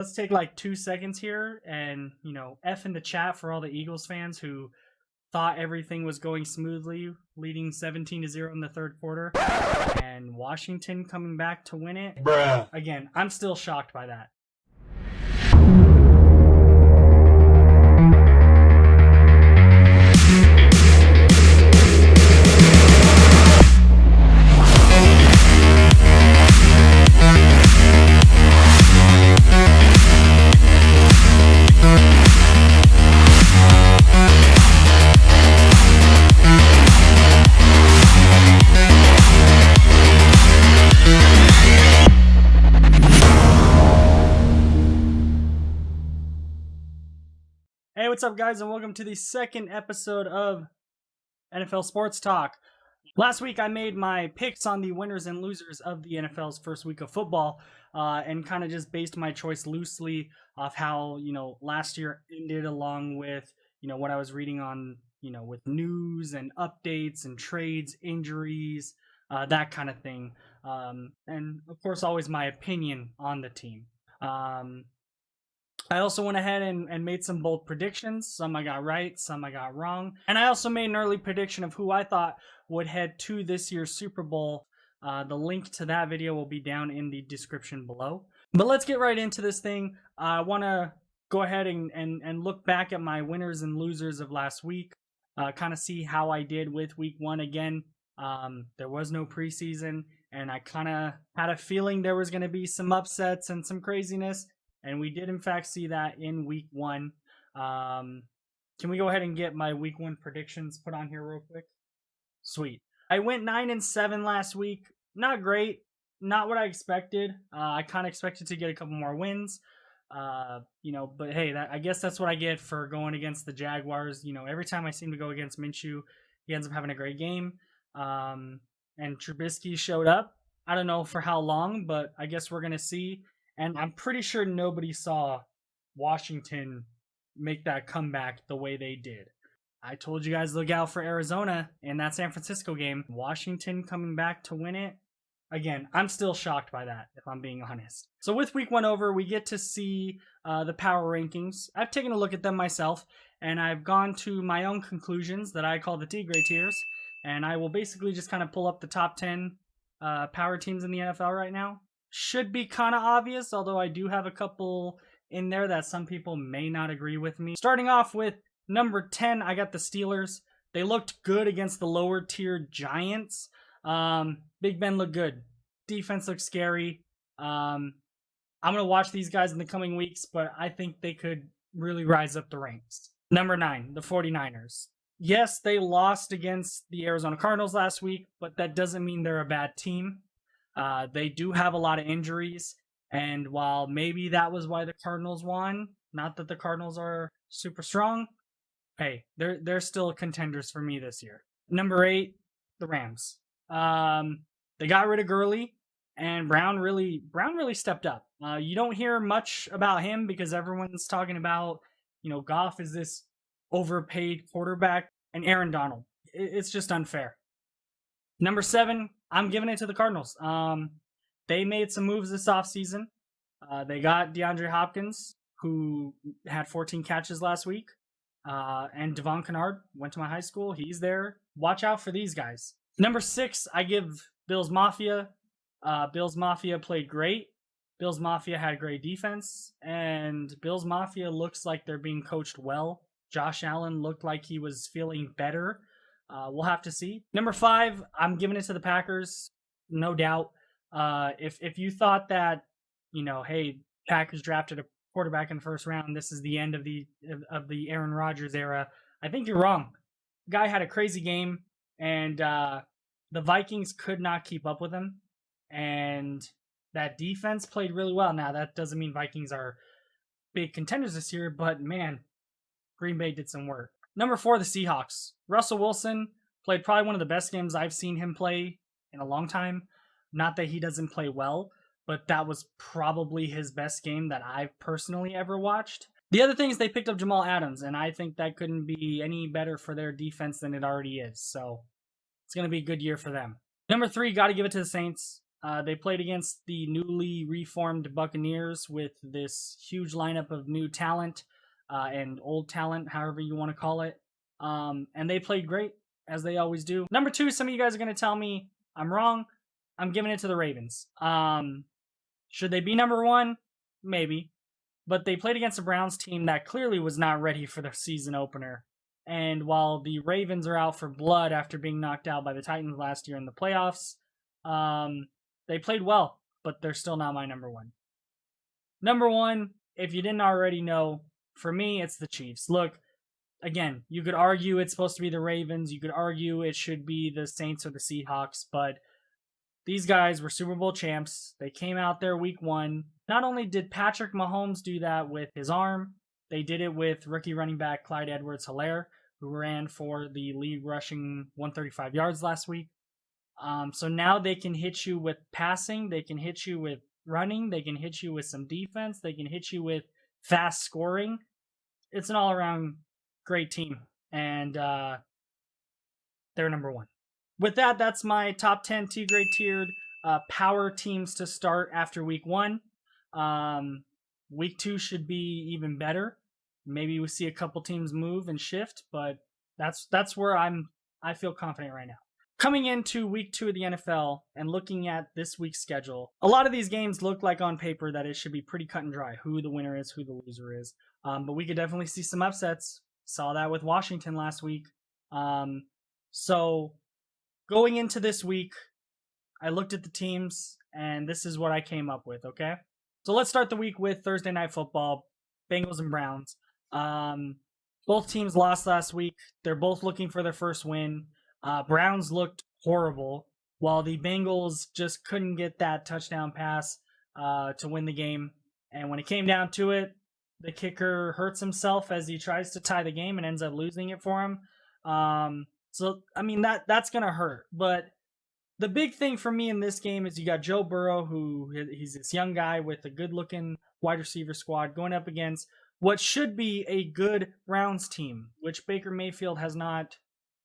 Let's take like 2 seconds here and, F in the chat for all the Eagles fans who thought everything was going smoothly, leading 17-0 in the third quarter, and Washington coming back to win it. Bruh. Again, I'm still shocked by that. Hey, what's up, guys, and welcome to the second episode of NFL Sports Talk. Last week, I made my picks on the winners and losers of the NFL's first week of football, and kind of just based my choice loosely off how, last year ended, along with, what I was reading on, with news and updates and trades, injuries, that kind of thing. And, of course, always my opinion on the team. I also went ahead and made some bold predictions. Some I got right, some I got wrong. And I also made an early prediction of who I thought would head to this year's Super Bowl. The link to that video will be down in the description below. But let's get right into this thing. I want to go ahead and look back at my winners and losers of last week. Kind of see how I did with week one again. There was no preseason, and I kind of had a feeling there was going to be some upsets and some craziness. And we did, in fact, see that in week one. Can we go ahead and get my week one predictions put on here real quick? Sweet. I went 9-7 last week. Not great. Not what I expected. I kind of expected to get a couple more wins. But hey, I guess that's what I get for going against the Jaguars. Every time I seem to go against Minshew, he ends up having a great game. And Trubisky showed up. I don't know for how long, but I guess we're going to see. And I'm pretty sure nobody saw Washington make that comeback the way they did. I told you guys look out for Arizona in that San Francisco game. Washington coming back to win it. Again, I'm still shocked by that, if I'm being honest. So with week one over, we get to see the power rankings. I've taken a look at them myself, and I've gone to my own conclusions that I call the T-grade tiers. And I will basically just kind of pull up the top 10 power teams in the NFL right now. Should be kind of obvious, although I do have a couple in there that some people may not agree with me. Starting off with number 10, I got the Steelers. They looked good against the lower tier Giants. Big Ben looked good. Defense looked scary. I'm going to watch these guys in the coming weeks, but I think they could really rise up the ranks. Number 9, the 49ers. Yes, they lost against the Arizona Cardinals last week, but that doesn't mean they're a bad team. They do have a lot of injuries, and while maybe that was why the Cardinals won, not that the Cardinals are super strong, hey, they're still contenders for me this year. Number 8, the Rams. They got rid of Gurley, and Brown really stepped up. You don't hear much about him because everyone's talking about, Goff is this overpaid quarterback, and Aaron Donald. It's just unfair. Number 7, I'm giving it to the Cardinals. They made some moves this offseason. They got DeAndre Hopkins, who had 14 catches last week. And Devon Kennard went to my high school. He's there. Watch out for these guys. Number 6, I give Bills Mafia. Bills Mafia played great. Bills Mafia had great defense. And Bills Mafia looks like they're being coached well. Josh Allen looked like he was feeling better. We'll have to see. Number 5, I'm giving it to the Packers, no doubt. If you thought that, hey, Packers drafted a quarterback in the first round, this is the end of the Aaron Rodgers era, I think you're wrong. The guy had a crazy game, and the Vikings could not keep up with him, and that defense played really well. Now, that doesn't mean Vikings are big contenders this year, but man, Green Bay did some work. Number 4, the Seahawks. Russell Wilson played probably one of the best games I've seen him play in a long time. Not that he doesn't play well, but that was probably his best game that I've personally ever watched. The other thing is they picked up Jamal Adams, and I think that couldn't be any better for their defense than it already is. So it's going to be a good year for them. Number 3, got to give it to the Saints. They played against the newly reformed Buccaneers with this huge lineup of new talent and old talent, however you want to call it. And they played great, as they always do. Number 2, some of you guys are going to tell me I'm wrong. I'm giving it to the Ravens. Should they be number 1? Maybe. But they played against a Browns team that clearly was not ready for their season opener. And while the Ravens are out for blood after being knocked out by the Titans last year in the playoffs, they played well, but they're still not my number 1. Number 1, if you didn't already know, for me, it's the Chiefs. Look, again, you could argue it's supposed to be the Ravens. You could argue it should be the Saints or the Seahawks, but these guys were Super Bowl champs. They came out there week 1. Not only did Patrick Mahomes do that with his arm, they did it with rookie running back Clyde Edwards-Helaire, who ran for the league rushing 135 yards last week. So now they can hit you with passing. They can hit you with running. They can hit you with some defense. They can hit you with fast scoring. It's an all-around great team, and they're number 1. With that, that's my top 10 T-grade tiered power teams to start after week 1. Week 2 should be even better. Maybe we see a couple teams move and shift, but that's where I feel confident right now. Coming into week 2 of the NFL and looking at this week's schedule, a lot of these games look like on paper that it should be pretty cut and dry who the winner is, who the loser is. But we could definitely see some upsets. Saw that with Washington last week. So going into this week, I looked at the teams, and this is what I came up with, okay? So let's start the week with Thursday Night Football, Bengals and Browns. Both teams lost last week. They're both looking for their first win. Browns looked horrible, while the Bengals just couldn't get that touchdown pass to win the game. And when it came down to it, the kicker hurts himself as he tries to tie the game and ends up losing it for him. So, I mean, that's going to hurt. But the big thing for me in this game is you got Joe Burrow, who he's this young guy with a good-looking wide receiver squad going up against what should be a good Browns team, which Baker Mayfield has not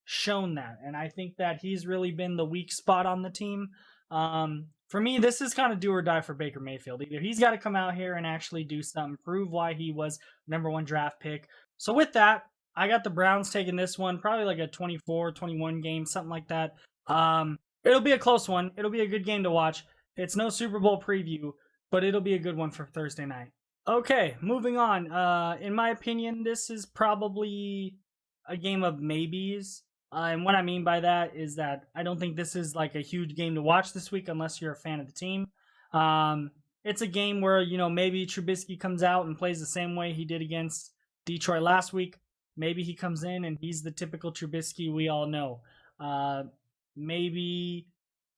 shown that. And I think that he's really been the weak spot on the team. For me, this is kind of do or die for Baker Mayfield. Either he's got to come out here and actually do something, prove why he was number 1 draft pick. So with that, I got the Browns taking this one, probably like a 24-21 game, something like that. It'll be a close one. It'll be a good game to watch. It's no Super Bowl preview, but it'll be a good one for Thursday night. Okay, moving on. In my opinion, this is probably a game of maybes. And what I mean by that is that I don't think this is like a huge game to watch this week unless you're a fan of the team. It's a game where, maybe Trubisky comes out and plays the same way he did against Detroit last week. Maybe he comes in and he's the typical Trubisky we all know. Maybe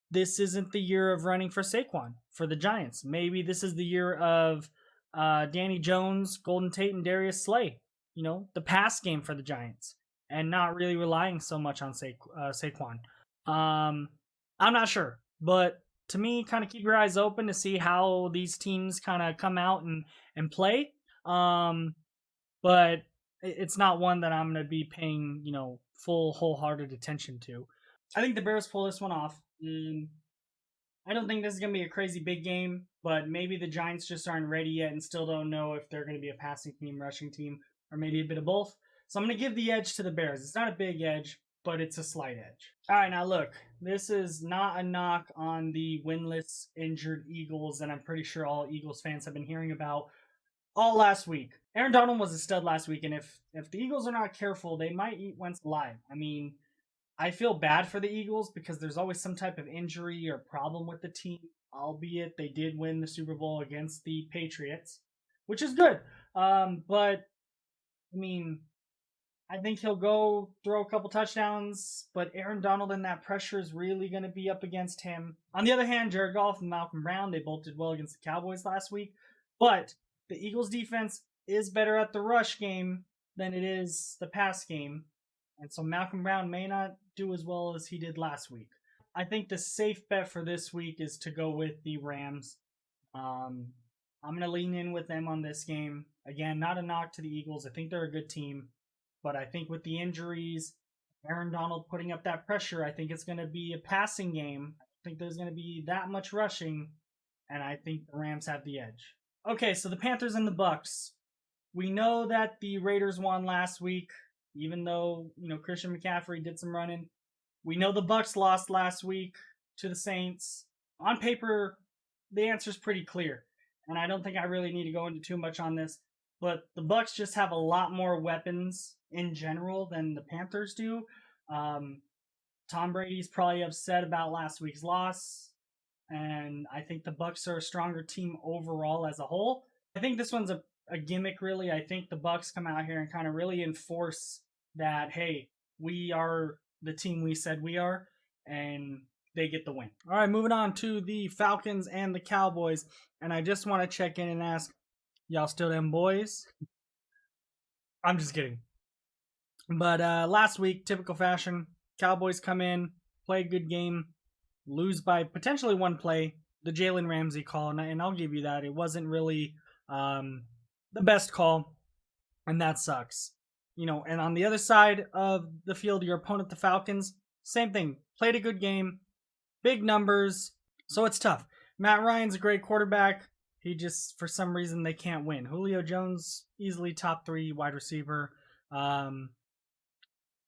this isn't the year of running for Saquon for the Giants. Maybe this is the year of Danny Jones, Golden Tate, and Darius Slay. The pass game for the Giants. And not really relying so much on Saquon. I'm not sure. But to me, kind of keep your eyes open to see how these teams kind of come out and play. But it's not one that I'm going to be paying, full, wholehearted attention to. I think the Bears pull this one off. I don't think this is going to be a crazy big game, but maybe the Giants just aren't ready yet and still don't know if they're going to be a passing team, rushing team, or maybe a bit of both. So I'm going to give the edge to the Bears. It's not a big edge, but it's a slight edge. All right, now look, this is not a knock on the winless, injured Eagles that I'm pretty sure all Eagles fans have been hearing about all last week. Aaron Donald was a stud last week, and if the Eagles are not careful, they might eat Wentz alive. I mean, I feel bad for the Eagles because there's always some type of injury or problem with the team, albeit they did win the Super Bowl against the Patriots, which is good. But, I mean, I think he'll go throw a couple touchdowns, but Aaron Donald and that pressure is really going to be up against him. On the other hand, Jared Goff and Malcolm Brown, they both did well against the Cowboys last week, but the Eagles defense is better at the rush game than it is the pass game, and so Malcolm Brown may not do as well as he did last week. I think the safe bet for this week is to go with the Rams. I'm going to lean in with them on this game. Again, not a knock to the Eagles. I think they're a good team. But I think with the injuries, Aaron Donald putting up that pressure, I think it's going to be a passing game. think there's going to be that much rushing, and I think the Rams have the edge. Okay, so the Panthers and the Bucks. We know that the Raiders won last week, even though, Christian McCaffrey did some running. We know the Bucks lost last week to the Saints. On paper, the answer's pretty clear, and I don't think I really need to go into too much on this, but the Bucks just have a lot more weapons in general than the Panthers do. Tom Brady's probably upset about last week's loss, and I think the Bucks are a stronger team overall as a whole. I think this one's a gimmick, really. I think the Bucks come out here and kind of really enforce that, hey, we are the team we said we are, and they get the win. All right, moving on to the Falcons and the Cowboys, and I just want to check in and ask, y'all still them boys? I'm just kidding. But last week, typical fashion, Cowboys come in, play a good game, lose by potentially one play, the Jalen Ramsey call, and I'll give you that. It wasn't really the best call, and that sucks. And on the other side of the field, your opponent, the Falcons, same thing. Played a good game, big numbers, so it's tough. Matt Ryan's a great quarterback. He just, for some reason, they can't win. Julio Jones, easily top 3 wide receiver.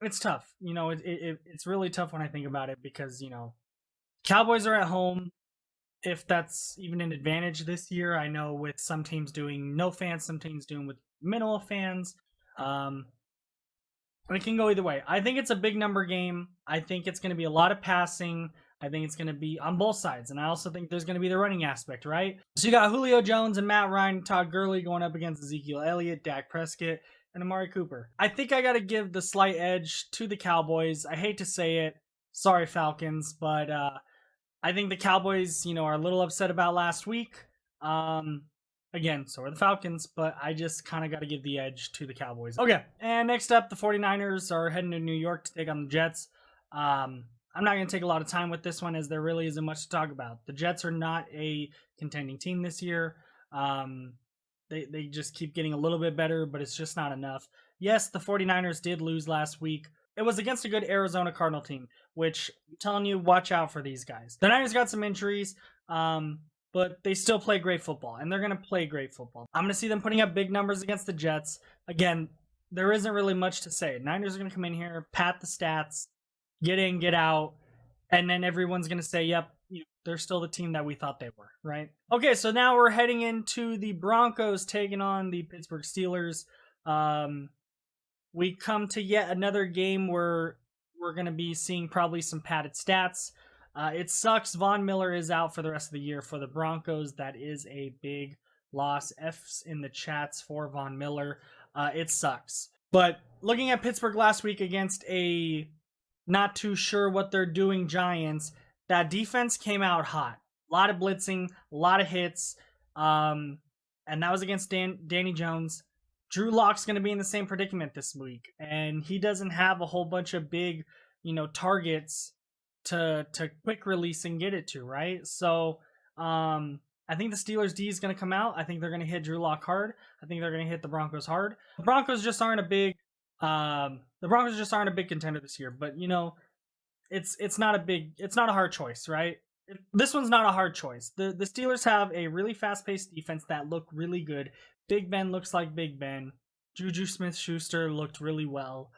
It's tough. It's really tough when I think about it because, Cowboys are at home. If that's even an advantage this year, I know with some teams doing no fans, some teams doing with minimal fans. It can go either way. I think it's a big number game. I think it's going to be a lot of passing. I think it's going to be on both sides. And I also think there's going to be the running aspect, right? So you got Julio Jones and Matt Ryan, Todd Gurley going up against Ezekiel Elliott, Dak Prescott, and Amari Cooper. I think I got to give the slight edge to the Cowboys. I hate to say it. Sorry, Falcons. But I think the Cowboys, are a little upset about last week. Again, so are the Falcons, but I just kind of got to give the edge to the Cowboys. Okay, and next up, the 49ers are heading to New York to take on the Jets. I'm not going to take a lot of time with this one as there really isn't much to talk about. The Jets are not a contending team this year. They just keep getting a little bit better, but it's just not enough. Yes, the 49ers did lose last week. It was against a good Arizona Cardinal team, which I'm telling you, watch out for these guys. The Niners got some injuries, but they still play great football, and they're going to play great football. I'm going to see them putting up big numbers against the Jets. Again, there isn't really much to say. Niners are going to come in here, pat the stats, get in, get out, and then everyone's going to say, yep, they're still the team that we thought they were, right? Okay, so now we're heading into the Broncos taking on the Pittsburgh Steelers. We come to yet another game where we're going to be seeing probably some padded stats. It sucks. Von Miller is out for the rest of the year for the Broncos. That is a big loss. F's in the chats for Von Miller. It sucks. But looking at Pittsburgh last week against a not too sure what they're doing Giants, that defense came out hot. A lot of blitzing, a lot of hits, and that was against Danny Jones. Drew Lock's going to be in the same predicament this week, and he doesn't have a whole bunch of big, targets to quick release and get it to, right? So I think the Steelers D is going to come out. I think they're going to hit Drew Lock hard. I think they're going to hit the Broncos hard. The Broncos just aren't a big contender this year, but it's not a hard choice, right? This one's not a hard choice. The Steelers have a really fast-paced defense that look really good. Big Ben looks like Big Ben. Juju Smith-Schuster looked really well.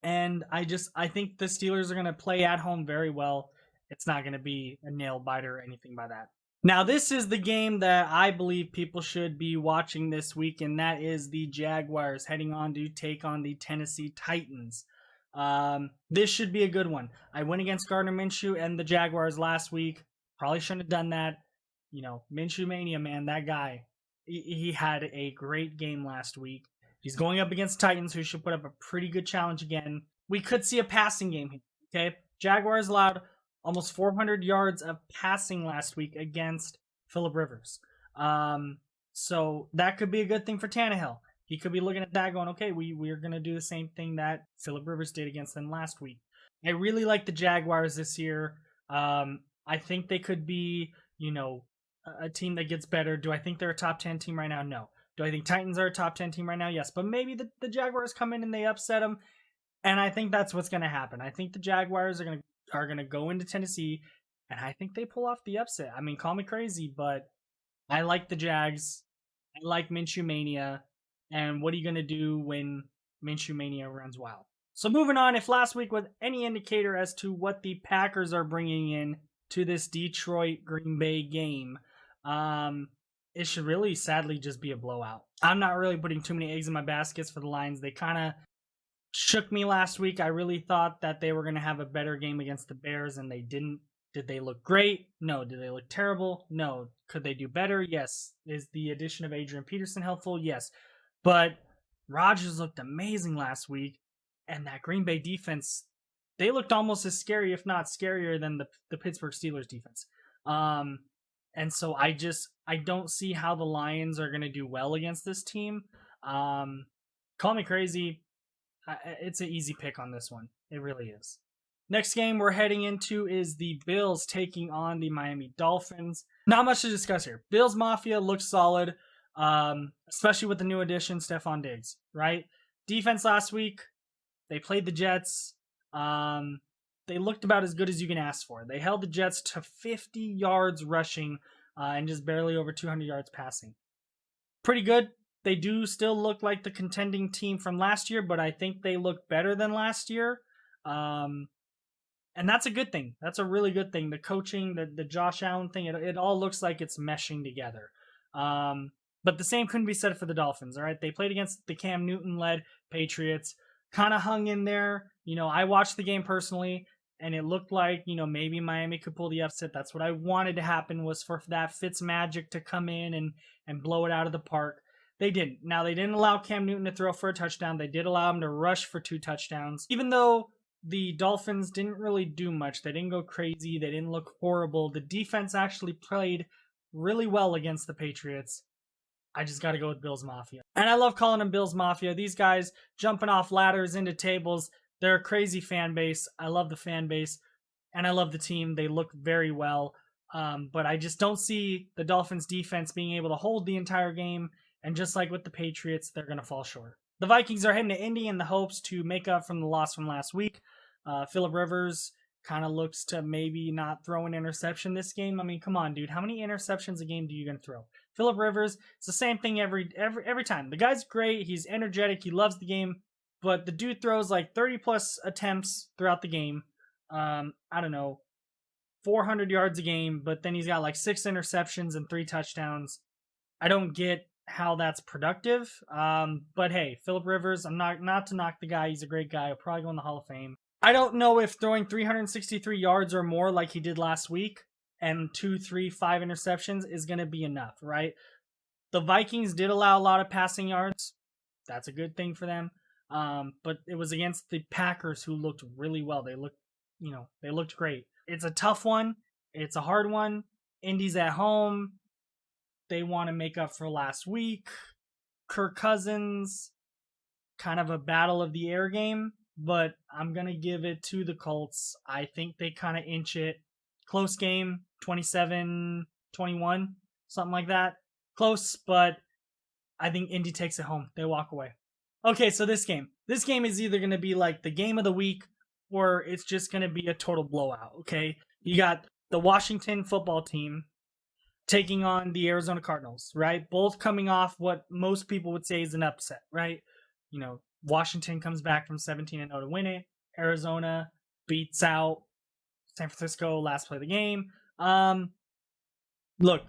And I think the Steelers are going to play at home very well. It's not going to be a nail biter or anything by that. Now, this is the game that I believe people should be watching this week, and that is the Jaguars heading on to take on the Tennessee Titans. This should be a good one. I went against Gardner Minshew and the Jaguars last week. Probably shouldn't have done that. Minshew Mania, man, that guy. He had a great game last week. He's going up against Titans, who should put up a pretty good challenge again. We could see a passing game here, okay? Jaguars allowed almost 400 yards of passing last week against Phillip Rivers. So that could be a good thing for Tannehill. He could be looking at that going, okay, we're going to do the same thing that Phillip Rivers did against them last week. I really like the Jaguars this year. I think they could be, a team that gets better. Do I think they're a top 10 team right now? No. Do I think Titans are a top 10 team right now? Yes. But maybe the Jaguars come in and they upset them. And I think that's what's going to happen. I think the Jaguars are going to are going to go into Tennessee, and I think they pull off the upset. I mean, call me crazy, but I like the Jags. I like Minshew Mania. And what are you going to do when Minshew Mania runs wild? So moving on, if last week was any indicator as to what the Packers are bringing in to this Detroit Green Bay game, it should really sadly just be a blowout. I'm not really putting too many eggs in my baskets for the Lions. They kind of shook me last week. I really thought that they were going to have a better game against the Bears, and they didn't. Did they look great? No. Did they look terrible? No. Could they do better? Yes. Is the addition of Adrian Peterson helpful? Yes. But Rodgers looked amazing last week, and that Green Bay defense, they looked almost as scary, if not scarier, than the Pittsburgh Steelers defense. And so I don't see how the Lions are going to do well against this team. Call me crazy. It's an easy pick on this one. It really is. Next game we're heading into is the Bills taking on the Miami Dolphins. Not much to discuss here. Bills Mafia looks solid, especially with the new addition, Stephon Diggs, right? Defense last week, they played the Jets. They looked about as good as you can ask for. They held the Jets to 50 yards rushing and just barely over 200 yards passing. Pretty good. They do still look like the contending team from last year, but I think they look better than last year. And that's a good thing. That's a really good thing. The coaching, the Josh Allen thing, it all looks like it's meshing together. But the same couldn't be said for the Dolphins, all right? They played against the Cam Newton-led Patriots, kind of hung in there. You know, I watched the game personally, and it looked like, you know, maybe Miami could pull the upset. That's what I wanted to happen, was for that Fitzmagic to come in and blow it out of the park. They didn't. Now, they didn't allow Cam Newton to throw for a touchdown. They did allow him to rush for 2 touchdowns. Even though the Dolphins didn't really do much, they didn't go crazy, they didn't look horrible, the defense actually played really well against the Patriots. I just got to go with Bills Mafia. And I love calling them Bills Mafia. These guys jumping off ladders into tables. They're a crazy fan base. I love the fan base. And I love the team. They look very well. But I just don't see the Dolphins defense being able to hold the entire game. And just like with the Patriots, they're going to fall short. The Vikings are heading to Indy in the hopes to make up from the loss from last week. Phillip Rivers kind of looks to maybe not throw an interception this game. I mean, come on, dude. How many interceptions a game do you going to throw? Phillip Rivers, it's the same thing every time. The guy's great. He's energetic. He loves the game. But the dude throws like 30-plus attempts throughout the game. I don't know, 400 yards a game. But then he's got like 6 interceptions and 3 touchdowns. I don't get how that's productive. But hey, Phillip Rivers, I'm not to knock the guy. He's a great guy. He'll probably go in the Hall of Fame. I don't know if throwing 363 yards or more like he did last week and 2, 3, 5 interceptions is going to be enough, right? The Vikings did allow a lot of passing yards. That's a good thing for them. But it was against the Packers, who looked really well. They looked great. It's a tough one. It's a hard one. Indy's at home. They want to make up for last week. Kirk Cousins, kind of a battle of the air game, but I'm going to give it to the Colts. I think they kind of inch it. Close game, 27-21, something like that. Close, but I think Indy takes it home. They walk away. Okay, so this game. This game is either going to be like the game of the week, or it's just going to be a total blowout, okay? You got the Washington football team taking on the Arizona Cardinals, right? Both coming off what most people would say is an upset, right? You know, Washington comes back from 17-0 to win it. Arizona beats out San Francisco last play of the game. Look,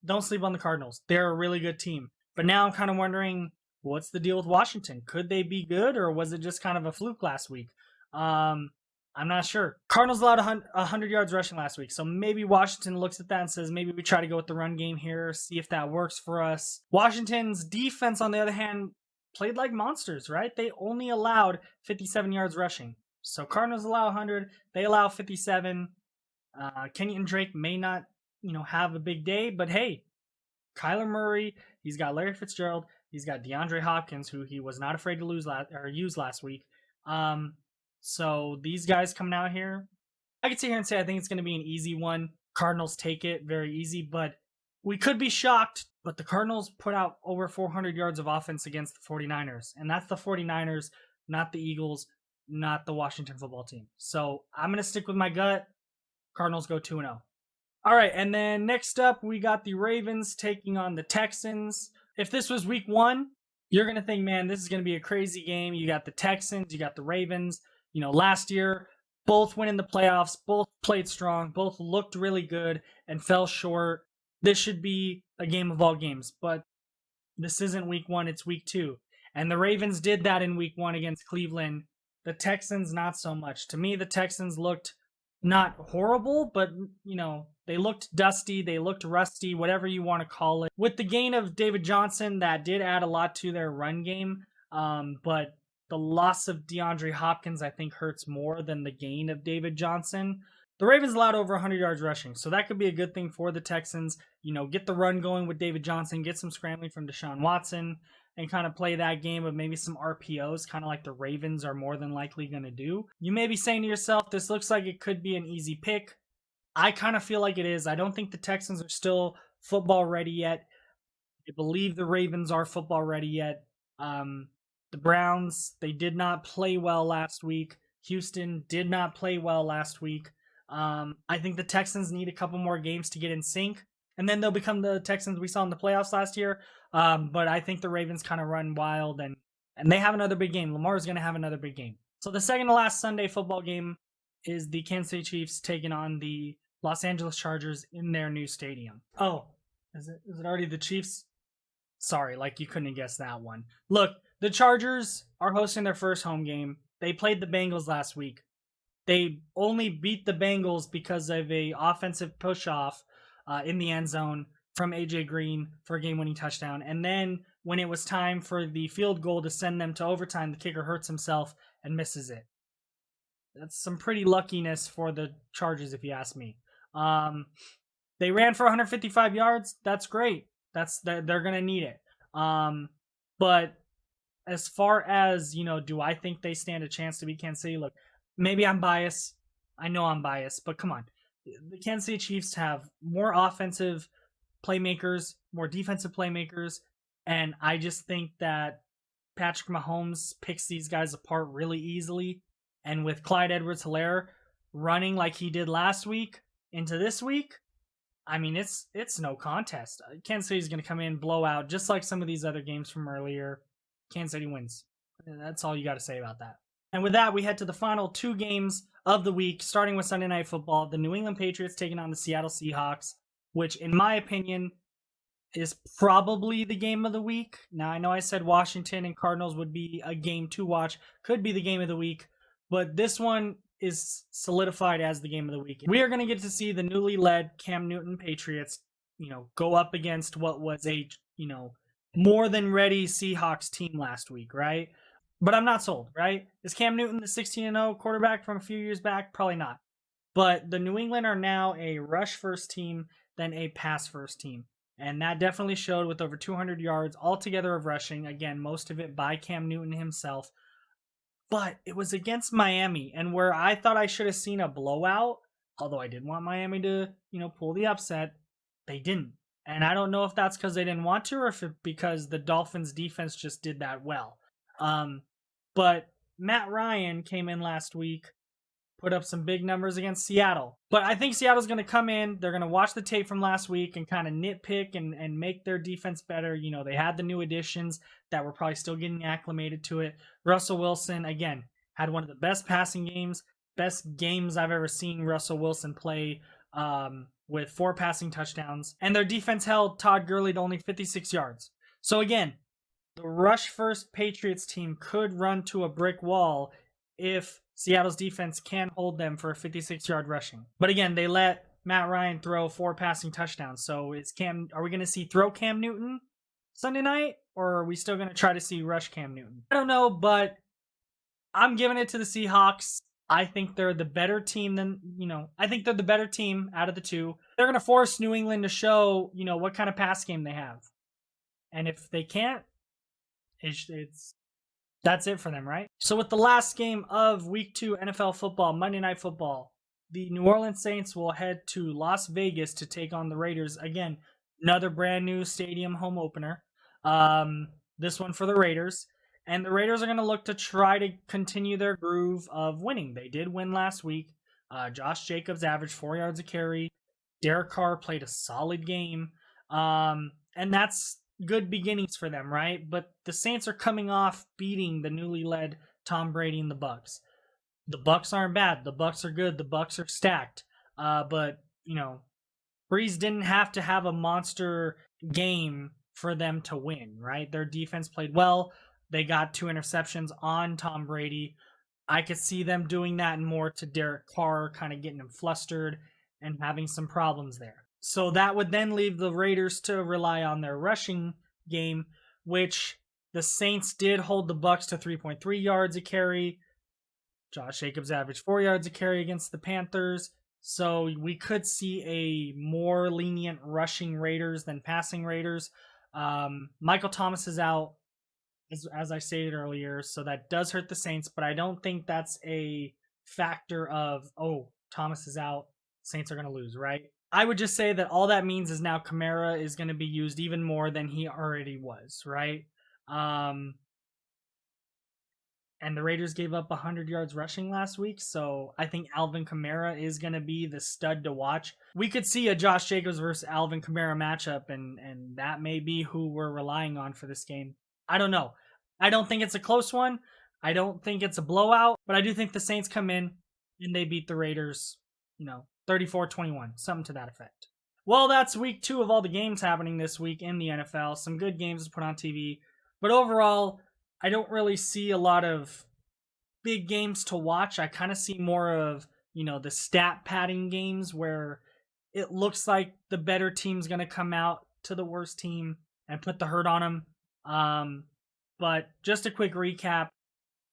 don't sleep on the Cardinals. They're a really good team. But now I'm kind of wondering, what's the deal with Washington? Could they be good, or was it just kind of a fluke last week? I'm not sure. Cardinals allowed 100 yards rushing last week, so maybe Washington looks at that and says, maybe we try to go with the run game here, see if that works for us. Washington's defense, on the other hand, played like monsters, right? They only allowed 57 yards rushing. So Cardinals allow 100, they allow 57. Kenyon Drake may not, have a big day, but hey, Kyler Murray, he's got Larry Fitzgerald, he's got DeAndre Hopkins, who he was not afraid to use last week. So these guys coming out here, I could sit here and say I think it's going to be an easy one. Cardinals take it very easy, but we could be shocked. But the Cardinals put out over 400 yards of offense against the 49ers, and that's the 49ers, not the Eagles, not the Washington football team. So I'm going to stick with my gut. Cardinals go 2-0. All right, and then next up, we got the Ravens taking on the Texans. If this was week 1, you're going to think, man, this is going to be a crazy game. You got the Texans, you got the Ravens. Last year, both went in the playoffs, both played strong, both looked really good and fell short. This should be a game of all games, but this isn't week 1, it's week 2. And the Ravens did that in week 1 against Cleveland. The Texans, not so much. To me, the Texans looked not horrible, but, they looked dusty, they looked rusty, whatever you want to call it. With the gain of David Johnson, that did add a lot to their run game, but the loss of DeAndre Hopkins, I think, hurts more than the gain of David Johnson. The Ravens allowed over 100 yards rushing, so that could be a good thing for the Texans. Get the run going with David Johnson, get some scrambling from Deshaun Watson, and kind of play that game of maybe some RPOs, kind of like the Ravens are more than likely going to do. You may be saying to yourself, this looks like it could be an easy pick. I kind of feel like it is. I don't think the Texans are still football ready yet. I believe the Ravens are football ready yet. The Browns, they did not play well last week. Houston did not play well last week. I think the Texans need a couple more games to get in sync, and then they'll become the Texans we saw in the playoffs last year. But I think the Ravens kind of run wild, and they have another big game. Lamar's going to have another big game. So the second to last Sunday football game is the Kansas City Chiefs taking on the Los Angeles Chargers in their new stadium. Oh, is it already the Chiefs? Sorry, you couldn't guess that one. Look, the Chargers are hosting their first home game. They played the Bengals last week. They only beat the Bengals because of a offensive push-off in the end zone from A.J. Green for a game-winning touchdown. And then when it was time for the field goal to send them to overtime, the kicker hurts himself and misses it. That's some pretty luckiness for the Chargers, if you ask me. They ran for 155 yards. That's great. They're going to need it. But as far as, do I think they stand a chance to beat Kansas City? Look, maybe I'm biased. I know I'm biased, but come on. The Kansas City Chiefs have more offensive playmakers, more defensive playmakers, and I just think that Patrick Mahomes picks these guys apart really easily. And with Clyde Edwards-Helaire running like he did last week into this week, I mean, it's no contest. Kansas City's going to come in, blow out, just like some of these other games from earlier. Kansas City wins. That's all you got to say about that. And with that, we head to the final 2 games of the week, starting with Sunday Night Football. The New England Patriots taking on the Seattle Seahawks, which, in my opinion, is probably the game of the week. Now, I know I said Washington and Cardinals would be a game to watch, could be the game of the week, but this one is solidified as the game of the week. We are going to get to see the newly led Cam Newton Patriots, go up against what was a, more than ready Seahawks team last week, right? But I'm not sold, right? Is Cam Newton the 16-0 quarterback from a few years back? Probably not. But the New England are now a rush first team than a pass first team. And that definitely showed with over 200 yards altogether of rushing. Again, most of it by Cam Newton himself. But it was against Miami, and where I thought I should have seen a blowout, although I did want Miami to, pull the upset, they didn't. And I don't know if that's because they didn't want to, or if it's because the Dolphins defense just did that well. But Matt Ryan came in last week, put up some big numbers against Seattle. But I think Seattle's going to come in, they're going to watch the tape from last week and kind of nitpick and make their defense better. They had the new additions that were probably still getting acclimated to it. Russell Wilson, again, had one of the best passing games, best games I've ever seen Russell Wilson play, with 4 passing touchdowns. And their defense held Todd Gurley to only 56 yards. So again, the rush first Patriots team could run to a brick wall if Seattle's defense can hold them for a 56-yard rushing. But again, they let Matt Ryan throw 4 passing touchdowns. So are we going to see throw Cam Newton Sunday night, or are we still going to try to see rush Cam Newton? I don't know, but I'm giving it to the Seahawks. I think they're the better team than, I think they're the better team out of the two. They're going to force New England to show, what kind of pass game they have. And if they can't, that's it for them, right? So with the last game of Week 2 NFL football, Monday Night Football, the New Orleans Saints will head to Las Vegas to take on the Raiders. Again, another brand new stadium home opener. This one for the Raiders. And the Raiders are going to look to try to continue their groove of winning. They did win last week. Josh Jacobs averaged 4 yards a carry. Derek Carr played a solid game. And that's good beginnings for them, right? But the Saints are coming off beating the newly led Tom Brady and the Bucs. The Bucs aren't bad. The Bucs are good. The Bucs are stacked. But, you know, Breeze didn't have to have a monster game for them to win, right? Their defense played well. They got 2 interceptions on Tom Brady. I could see them doing that and more to Derek Carr, kind of getting him flustered and having some problems there. So that would then leave the Raiders to rely on their rushing game, which the Saints did hold the Bucs to 3.3 yards a carry. Josh Jacobs averaged 4 yards a carry against the Panthers. So we could see a more lenient rushing Raiders than passing Raiders. Michael Thomas is out, as I stated earlier, so that does hurt the Saints, but I don't think that's a factor of, oh, Thomas is out, Saints are going to lose, right? I would just say that all that means is now Kamara is going to be used even more than he already was, right? And the Raiders gave up 100 yards rushing last week, so I think Alvin Kamara is going to be the stud to watch. We could see a Josh Jacobs versus Alvin Kamara matchup, and that may be who we're relying on for this game. I don't know. I don't think it's a close one. I don't think it's a blowout, but I do think the Saints come in and they beat the Raiders, 34-21, something to that effect. Well, that's week 2 of all the games happening this week in the NFL. Some good games to put on TV, but overall, I don't really see a lot of big games to watch. I kind of see more of, the stat padding games where it looks like the better team's going to come out to the worst team and put the hurt on them. But just a quick recap.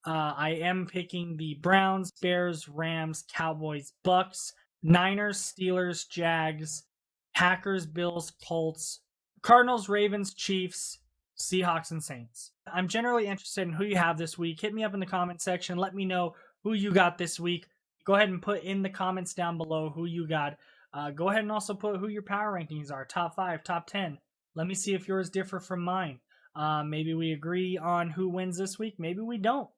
I am picking the Browns, Bears, Rams, Cowboys, Bucks, Niners, Steelers, Jags, Packers, Bills, Colts, Cardinals, Ravens, Chiefs, Seahawks, and Saints. I'm generally interested in who you have this week. Hit me up in the comment section. Let me know who you got this week. Go ahead and put in the comments down below who you got. Go ahead and also put who your power rankings are. Top 5, top 10. Let me see if yours differ from mine. Maybe we agree on who wins this week. Maybe we don't.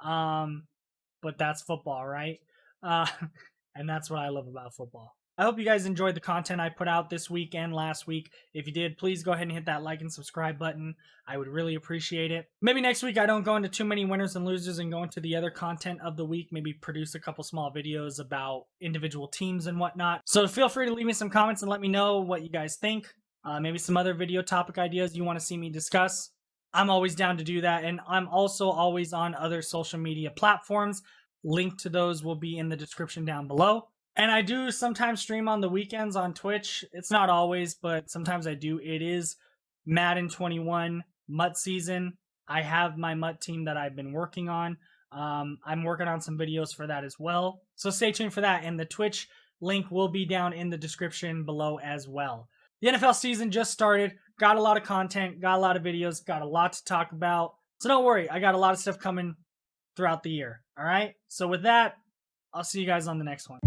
But that's football, right? And that's what I love about football. I hope you guys enjoyed the content I put out this week and last week. If you did, please go ahead and hit that like and subscribe button. I would really appreciate it. Maybe next week I don't go into too many winners and losers and go into the other content of the week. Maybe produce a couple small videos about individual teams and whatnot. So feel free to leave me some comments and let me know what you guys think. Maybe some other video topic ideas you want to see me discuss. I'm always down to do that. And I'm also always on other social media platforms. Link to those will be in the description down below. And I do sometimes stream on the weekends on Twitch. It's not always, but sometimes I do. It is Madden 21 MUT season. I have my MUT team that I've been working on. I'm working on some videos for that as well. So stay tuned for that. And the Twitch link will be down in the description below as well. The NFL season just started. Got a lot of content. Got a lot of videos. Got a lot to talk about. So don't worry. I got a lot of stuff coming throughout the year. All right? So with that, I'll see you guys on the next one.